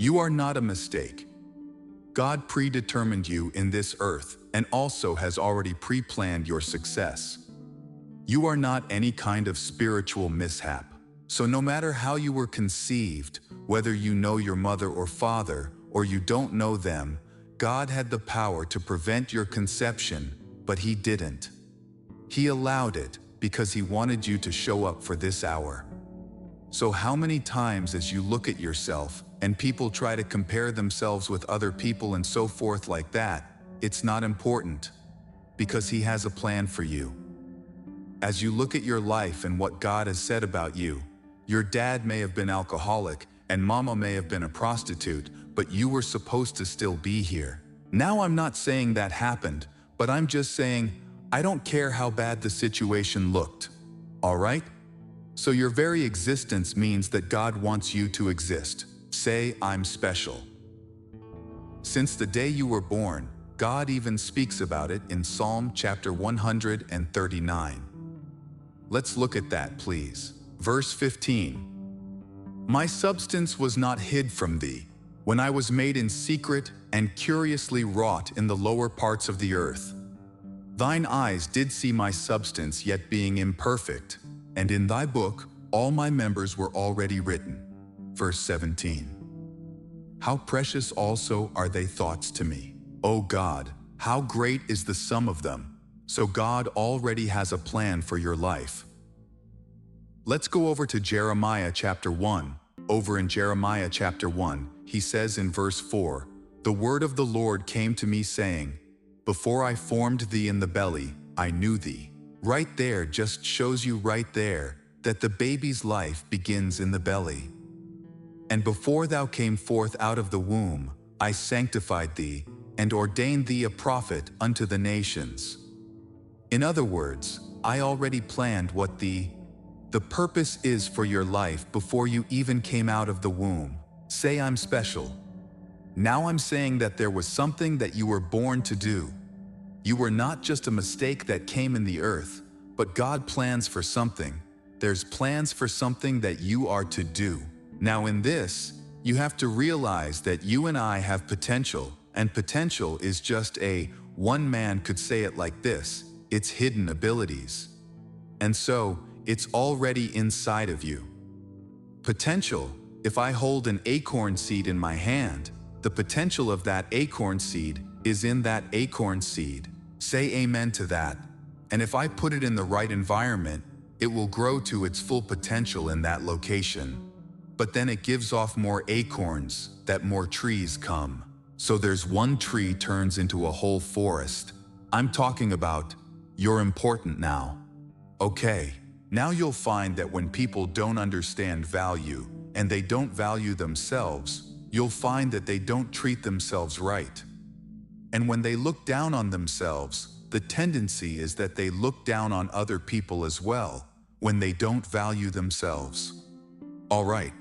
You are not a mistake. God predetermined you in this earth and also has already pre-planned your success. You are not any kind of spiritual mishap. So no matter how you were conceived, whether you know your mother or father, or you don't know them, God had the power to prevent your conception, but He didn't. He allowed it because He wanted you to show up for this hour. So how many times as you look at yourself and people try to compare themselves with other people and so forth like that, it's not important, because He has a plan for you. As you look at your life and what God has said about you, your dad may have been alcoholic and mama may have been a prostitute, but you were supposed to still be here. Now I'm not saying that happened, but I'm just saying, I don't care how bad the situation looked. All right? So your very existence means that God wants you to exist. Say, I'm special. Since the day you were born, God even speaks about it in Psalm chapter 139. Let's look at that, please. Verse 15. My substance was not hid from thee, when I was made in secret and curiously wrought in the lower parts of the earth. Thine eyes did see my substance yet being imperfect, and in thy book all my members were already written. Verse 17. How precious also are thy thoughts to me, O God, how great is the sum of them. So God already has a plan for your life. Let's go over to Jeremiah chapter 1. Over in Jeremiah chapter 1, he says in verse 4, the word of the Lord came to me saying, before I formed thee in the belly, I knew thee. Right there just shows you right there that the baby's life begins in the belly. And before thou came forth out of the womb, I sanctified thee, and ordained thee a prophet unto the nations. In other words, I already planned what the purpose is for your life before you even came out of the womb. Say, I'm special. Now I'm saying that there was something that you were born to do. You were not just a mistake that came in the earth, but God plans for something. There's plans for something that you are to do. Now in this, you have to realize that you and I have potential, and potential is just one man could say it like this, it's hidden abilities. And so, it's already inside of you. Potential, if I hold an acorn seed in my hand, the potential of that acorn seed is in that acorn seed. Say amen to that. And if I put it in the right environment, it will grow to its full potential in that location. But then it gives off more acorns, that more trees come. So there's one tree turns into a whole forest. I'm talking about, you're important now. Okay, now you'll find that when people don't understand value, and they don't value themselves, you'll find that they don't treat themselves right. And when they look down on themselves, the tendency is that they look down on other people as well, when they don't value themselves. All right,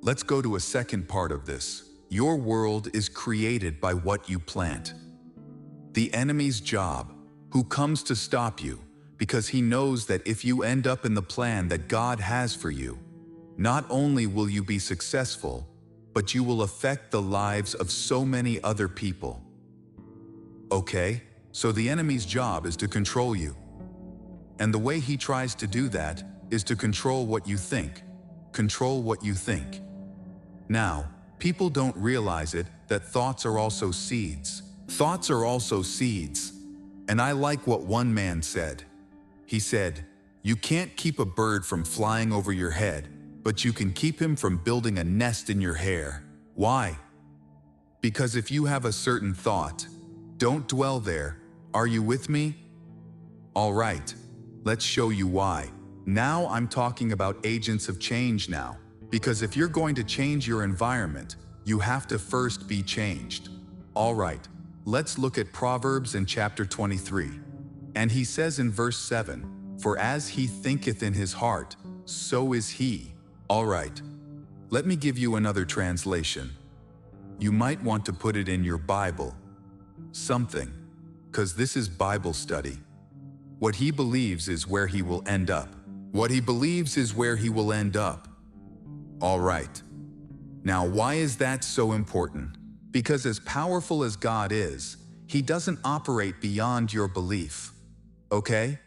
let's go to a second part of this. Your world is created by what you plant. The enemy's job, who comes to stop you, because he knows that if you end up in the plan that God has for you, not only will you be successful, but you will affect the lives of so many other people. Okay, so the enemy's job is to control you. And the way he tries to do that is to control what you think. Control what you think. Now, people don't realize it that thoughts are also seeds. Thoughts are also seeds. And I like what one man said. He said, you can't keep a bird from flying over your head, but you can keep him from building a nest in your hair. Why? Because if you have a certain thought, don't dwell there. Are you with me? All right, let's show you why. Now I'm talking about agents of change now, because if you're going to change your environment, you have to first be changed. All right, let's look at Proverbs in chapter 23. And he says in verse 7, for as he thinketh in his heart, so is he. All right, let me give you another translation. You might want to put it in your Bible. Something, because this is Bible study. What he believes is where he will end up. What he believes is where he will end up. All right. Now, why is that so important? Because as powerful as God is, He doesn't operate beyond your belief. Okay?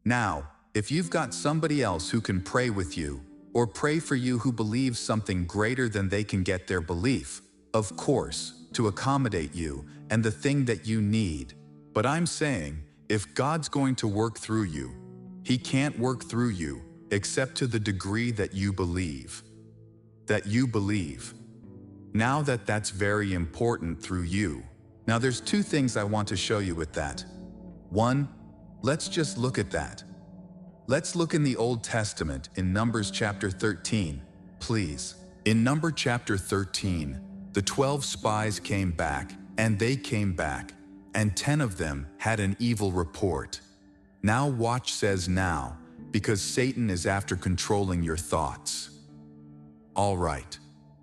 Now, if you've got somebody else who can pray with you, or pray for you who believes something greater than they can get their belief, of course, to accommodate you and the thing that you need. But I'm saying, if God's going to work through you, He can't work through you except to the degree that you believe. That you believe. Now that's very important through you. Now there's two things I want to show you with that. One, let's just look at that. Let's look in the Old Testament in Numbers chapter 13, please. In Numbers chapter 13, the 12 spies came back, and they came back, and 10 of them had an evil report. Now watch says now, because Satan is after controlling your thoughts. All right.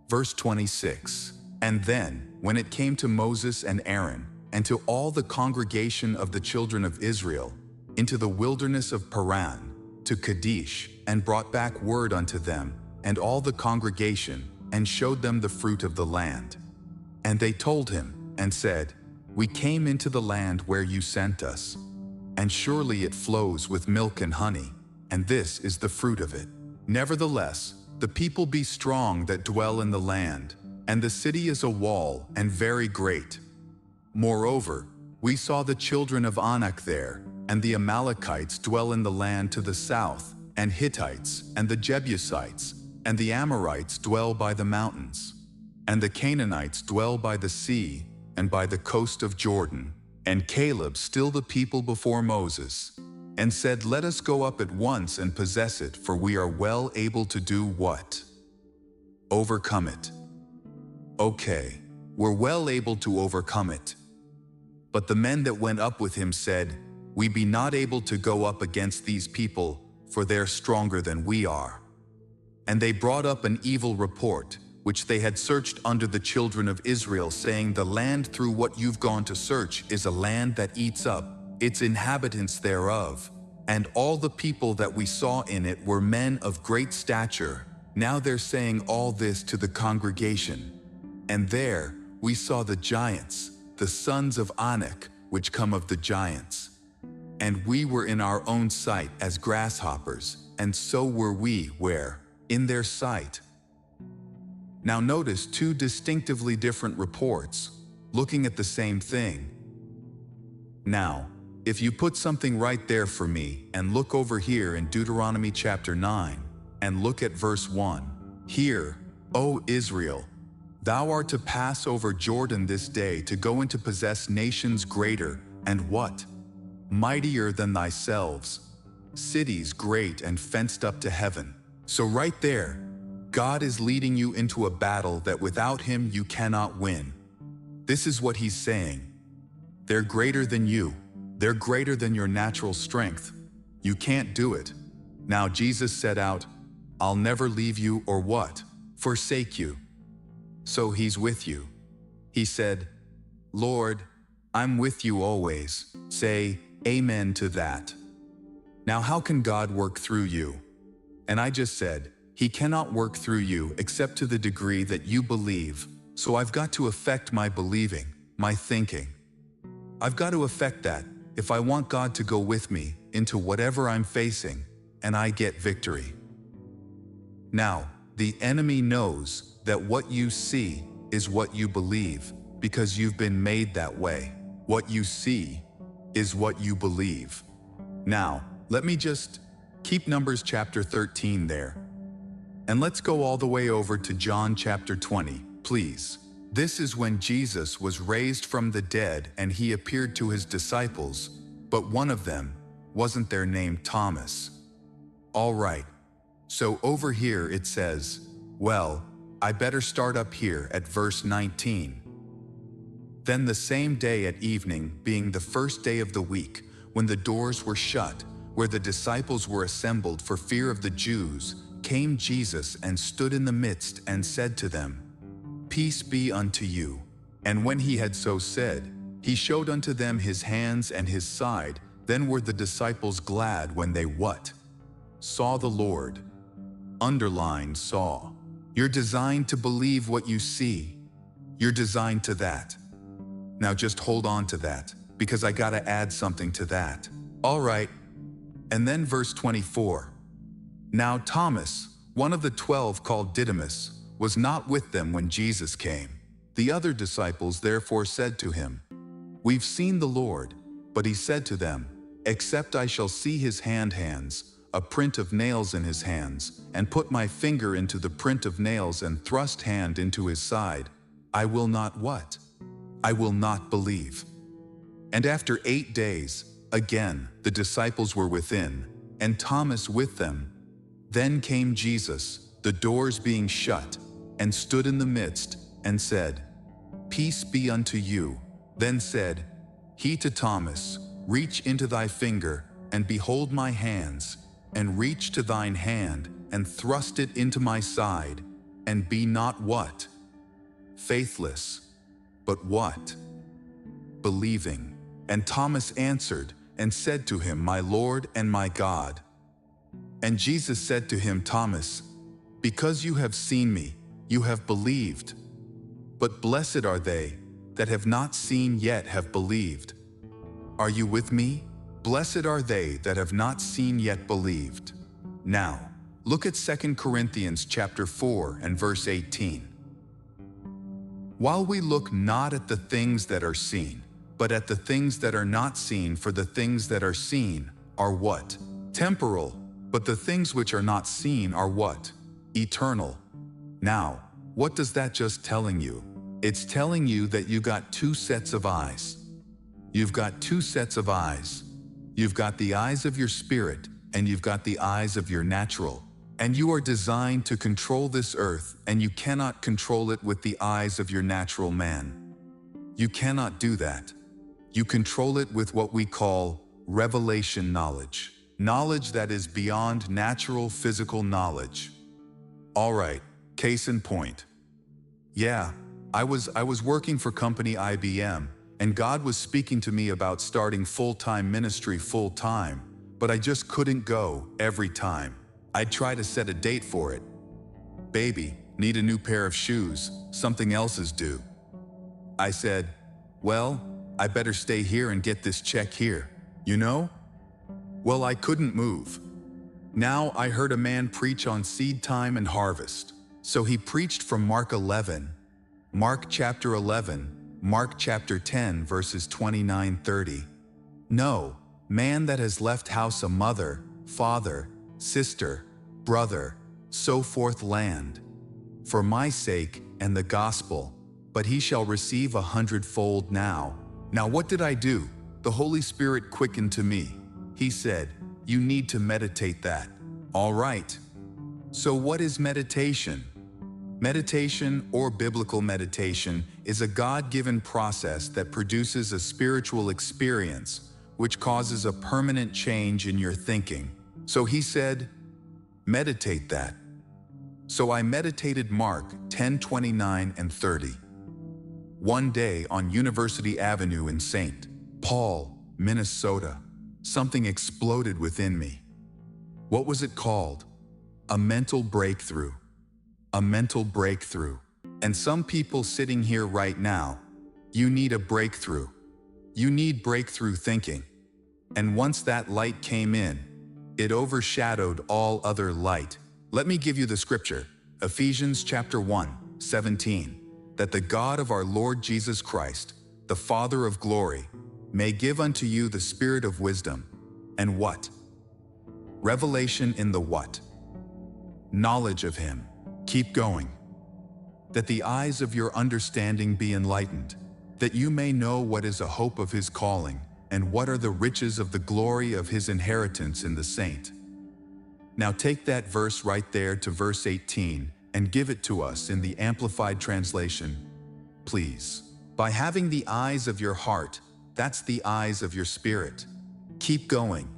Verse 26. And then, when it came to Moses and Aaron, and to all the congregation of the children of Israel, into the wilderness of Paran, to Kadesh, and brought back word unto them, and all the congregation, and showed them the fruit of the land. And they told him, and said, We came into the land where you sent us, and surely it flows with milk and honey, and this is the fruit of it. Nevertheless, the people be strong that dwell in the land, and the city is a wall and very great. Moreover, we saw the children of Anak there, and the Amalekites dwell in the land to the south, and Hittites, and the Jebusites, and the Amorites dwell by the mountains, and the Canaanites dwell by the sea, and by the coast of Jordan. And Caleb stilled the people before Moses, and said, Let us go up at once and possess it, for we are well able to do what? Overcome it. Okay, we're well able to overcome it. But the men that went up with him said, We be not able to go up against these people, for they're stronger than we are. And they brought up an evil report, which they had searched under the children of Israel, saying, The land through what you've gone to search is a land that eats up its inhabitants thereof. And all the people that we saw in it were men of great stature. Now they're saying all this to the congregation. And there we saw the giants, the sons of Anak, which come of the giants. And we were in our own sight as grasshoppers, and so were we where? In their sight. Now notice two distinctively different reports, looking at the same thing. Now, if you put something right there for me and look over here in Deuteronomy chapter 9, and look at verse 1. Hear, O Israel, thou art to pass over Jordan this day to go and to possess nations greater, and what? Mightier than thyself, cities great and fenced up to heaven. So right there, God is leading you into a battle that without Him you cannot win. This is what He's saying. They're greater than you. They're greater than your natural strength. You can't do it. Now Jesus said out, I'll never leave you or what? Forsake you. So He's with you. He said, Lord, I'm with you always. Say amen to that. Now how can God work through you? And I just said, He cannot work through you except to the degree that you believe. So I've got to affect my believing, my thinking. I've got to affect that if I want God to go with me into whatever I'm facing, and I get victory. Now, the enemy knows that what you see is what you believe, because you've been made that way. What you see is what you believe. Now, let me just keep Numbers chapter 13 there. And let's go all the way over to John chapter 20, please. This is when Jesus was raised from the dead and He appeared to His disciples, but one of them wasn't there named Thomas. All right, so over here it says, well, I better start up here at verse 19. Then the same day at evening, being the first day of the week, when the doors were shut, where the disciples were assembled for fear of the Jews, came Jesus and stood in the midst and said to them, Peace be unto you. And when He had so said, He showed unto them His hands and His side. Then were the disciples glad when they what? Saw the Lord. Underline saw. You're designed to believe what you see. You're designed to that. Now just hold on to that, because I gotta add something to that. All right. And then verse 24. Now Thomas, one of the 12 called Didymus, was not with them when Jesus came. The other disciples therefore said to him, "We've seen the Lord." But he said to them, "Except I shall see his hands, a print of nails in his hands, and put my finger into the print of nails and thrust hand into his side, I will not" what? "I will not believe." And after 8 days, again, the disciples were within, and Thomas with them. Then came Jesus, the doors being shut, and stood in the midst, and said, "Peace be unto you." Then said he to Thomas, "Reach into thy finger, and behold my hands, and reach to thine hand, and thrust it into my side, and be not" what? "Faithless, but" what? "Believing." And Thomas answered and said to him, "My Lord and my God." And Jesus said to him, "Thomas, because you have seen me, you have believed. But blessed are they that have not seen yet have believed." Are you with me? Blessed are they that have not seen yet believed. Now, look at 2 Corinthians chapter 4 and verse 18. While we look not at the things that are seen, but at the things that are not seen, for the things that are seen are what? Temporal, but the things which are not seen are what? Eternal. Now, what does that just telling you? It's telling you that you got two sets of eyes. You've got two sets of eyes. You've got the eyes of your spirit, and you've got the eyes of your natural. And you are designed to control this earth, and you cannot control it with the eyes of your natural man. You cannot do that. You control it with what we call revelation knowledge. Knowledge that is beyond natural physical knowledge. All right, case in point. Yeah, I was working for company IBM, and God was speaking to me about starting full-time ministry full-time, but I just couldn't go every time. I'd try to set a date for it. "Baby, need a new pair of shoes, something else is due." I said, "Well, I better stay here and get this check here, you know?" Well, I couldn't move. Now I heard a man preach on seed time and harvest. So he preached from Mark 11, Mark chapter 11, Mark chapter 10 verses 29-30. "No man that has left house, a mother, father, sister, brother, so forth land, for my sake and the gospel, but he shall receive 100-fold now." Now what did I do? The Holy Spirit quickened to me. He said, "You need to meditate that." All right. So what is meditation? Meditation, or biblical meditation, is a God-given process that produces a spiritual experience which causes a permanent change in your thinking. So he said, meditate that. So I meditated Mark 10:29 and 30. One day on University Avenue in St. Paul, Minnesota, something exploded within me. What was it called? A mental breakthrough. A mental breakthrough. And some people sitting here right now, you need a breakthrough. You need breakthrough thinking. And once that light came in, it overshadowed all other light. Let me give you the scripture, Ephesians chapter 1:17, that the God of our Lord Jesus Christ, the Father of glory, may give unto you the spirit of wisdom, and what? Revelation in the what? Knowledge of him. Keep going. That the eyes of your understanding be enlightened, that you may know what is a hope of his calling, and what are the riches of the glory of his inheritance in the saint. Now take that verse right there to verse 18 and give it to us in the Amplified Translation, please. By having the eyes of your heart, that's the eyes of your spirit. Keep going,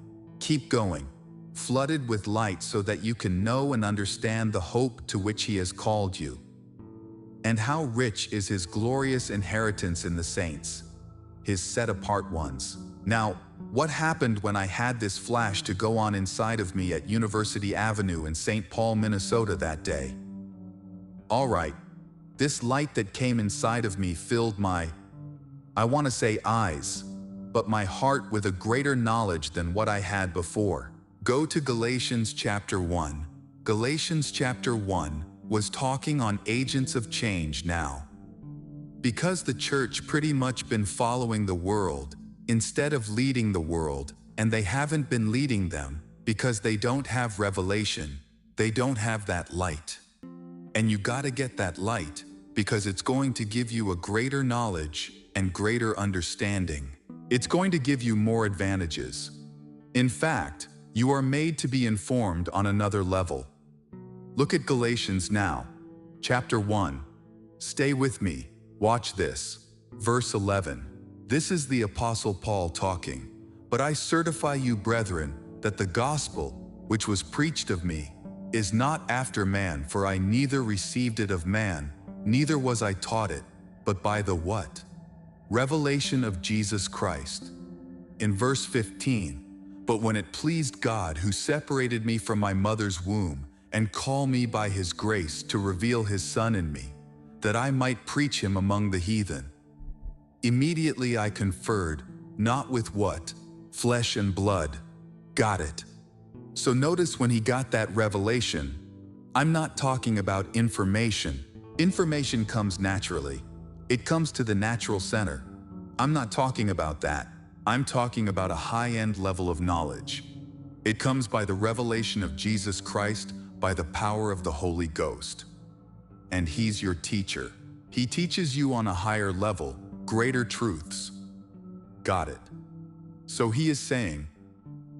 flooded with light so that you can know and understand the hope to which he has called you. And how rich is his glorious inheritance in the saints, his set-apart ones. Now, what happened when I had this flash to go on inside of me at University Avenue in St. Paul, Minnesota that day? All right, this light that came inside of me filled my, I want to say eyes, but my heart with a greater knowledge than what I had before. Go to Galatians chapter 1. Galatians chapter 1 was talking on agents of change now. Because the church pretty much been following the world, instead of leading the world, and they haven't been leading them, because they don't have revelation, they don't have that light. And you gotta get that light, because it's going to give you a greater knowledge and greater understanding. It's going to give you more advantages. In fact, you are made to be informed on another level. Look at Galatians now, chapter 1. Stay with me, watch this. Verse 11. This is the Apostle Paul talking. But I certify you, brethren, that the gospel, which was preached of me, is not after man, for I neither received it of man, neither was I taught it, but by the what? Revelation of Jesus Christ. In verse 15, but when it pleased God who separated me from my mother's womb, and called me by his grace to reveal his Son in me, that I might preach him among the heathen. Immediately I conferred, not with what? Flesh and blood. Got it. So notice when he got that revelation, I'm not talking about information. Information comes naturally. It comes to the natural center. I'm not talking about that. I'm talking about a high-end level of knowledge. It comes by the revelation of Jesus Christ, by the power of the Holy Ghost. And he's your teacher. He teaches you on a higher level, greater truths. Got it. So he is saying,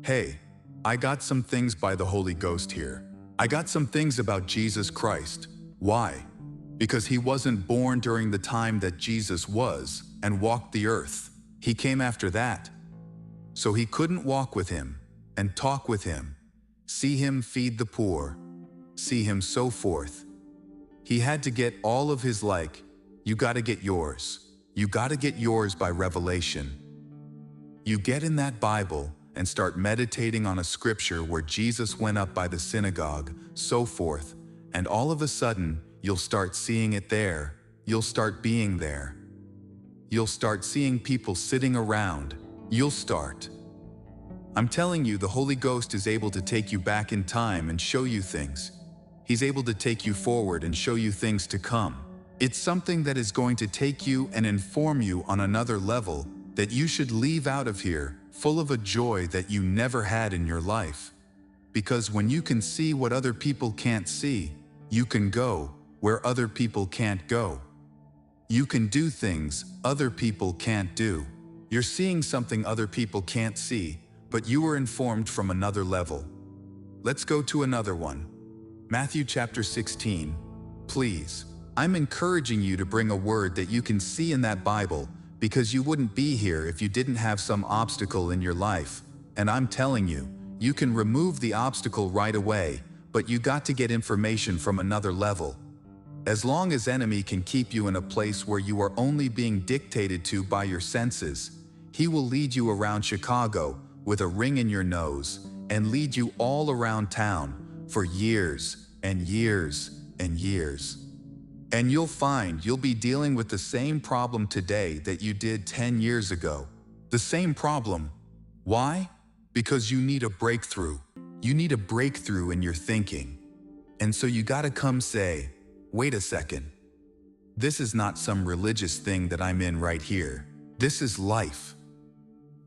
hey, I got some things by the Holy Ghost here. I got some things about Jesus Christ. Why? Because he wasn't born during the time that Jesus was and walked the earth. He came after that. So he couldn't walk with him and talk with him, see him feed the poor, see him so forth. He had to get all of his you gotta get yours. You gotta get yours by revelation. You get in that Bible and start meditating on a scripture where Jesus went up by the synagogue, so forth, and all of a sudden, you'll start seeing it there. You'll start being there. You'll start seeing people sitting around. I'm telling you, the Holy Ghost is able to take you back in time and show you things. He's able to take you forward and show you things to come. It's something that is going to take you and inform you on another level that you should leave out of here full of a joy that you never had in your life. Because when you can see what other people can't see, you can go where other people can't go. You can do things other people can't do. You're seeing something other people can't see, but you were informed from another level. Let's go to another one. Matthew chapter 16. Please, I'm encouraging you to bring a word that you can see in that Bible, because you wouldn't be here if you didn't have some obstacle in your life. And I'm telling you, you can remove the obstacle right away, but you got to get information from another level. As long as enemy can keep you in a place where you are only being dictated to by your senses, he will lead you around Chicago with a ring in your nose and lead you all around town for years and years and years. And you'll find you'll be dealing with the same problem today that you did 10 years ago. The same problem. Why? Because you need a breakthrough. You need a breakthrough in your thinking. And so you gotta come say, wait a second. This is not some religious thing that I'm in right here. This is life.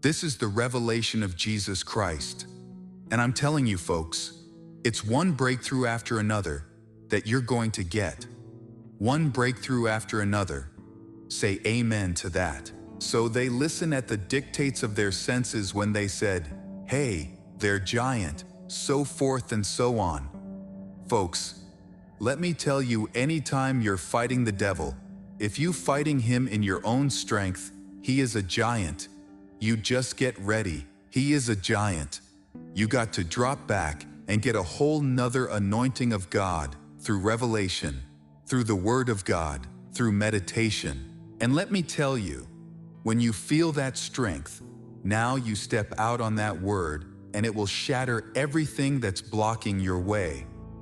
This is the revelation of Jesus Christ. And I'm telling you folks, it's one breakthrough after another that you're going to get. One breakthrough after another. Say amen to that. So they listen at the dictates of their senses when they said, hey, they're giant, so forth and so on. Folks, let me tell you, anytime you're fighting the devil, if you fighting him in your own strength, he is a giant. You just get ready. He is a giant. You got to drop back and get a whole nother anointing of God through revelation, through the Word of God, through meditation. And let me tell you, when you feel that strength, now you step out on that Word and it will shatter everything that's blocking your way.